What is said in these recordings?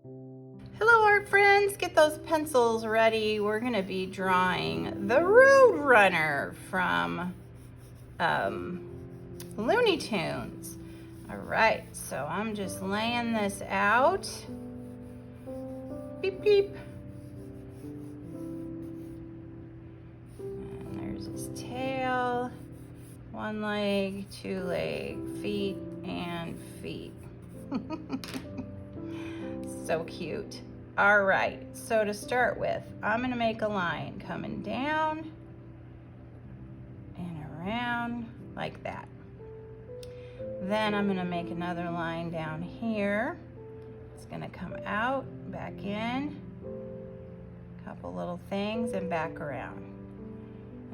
Hello art friends, get those pencils ready. We're gonna be drawing the Roadrunner from Looney Tunes. All right, so I'm just laying this out. Beep, beep. And there's his tail, one leg, two leg, feet, and feet. So cute. All right, so to start with, I'm gonna make a line coming down and around like that. Then I'm gonna make another line down here. It's gonna come out, back in, a couple little things, and back around.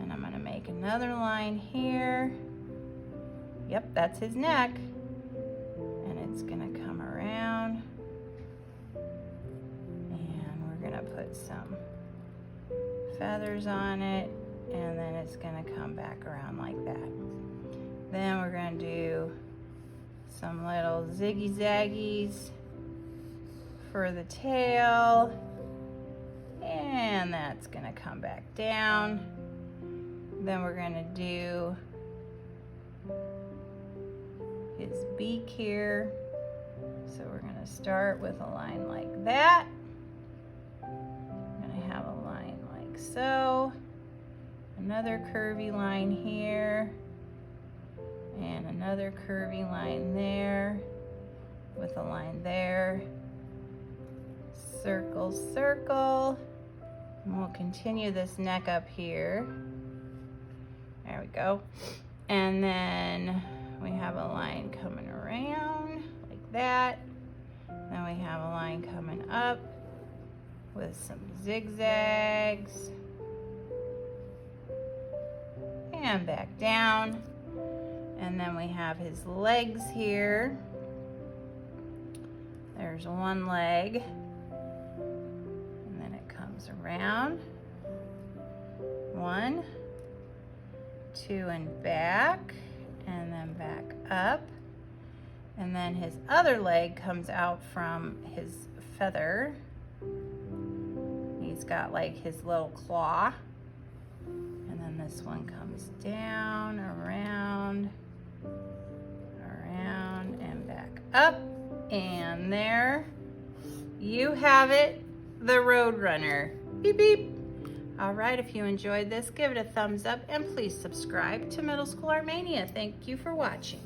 And I'm gonna make another line here. Yep, that's his neck. And it's gonna come around. Put some feathers on it, and then it's gonna come back around like that. Then we're gonna do some little ziggy zaggies for the tail, and that's gonna come back down. Then we're gonna do his beak here. So we're gonna start with a line like that. Have a line like so, another curvy line here, and another curvy line there, with a line there, circle, circle, and we'll continue this neck up here. There we go. And then we have a line coming around like that. Then we have a line coming up with some zigzags, and back down. And then we have his legs here. There's one leg, and then it comes around. 1, 2, and back, and then back up. And then his other leg comes out from his feather. He's got like his little claw, and then this one comes down, around, and back up, and there you have it, the Roadrunner. Beep, beep. All right, if you enjoyed this, give it a thumbs up, and please subscribe to Middle School Art Mania. Thank you for watching.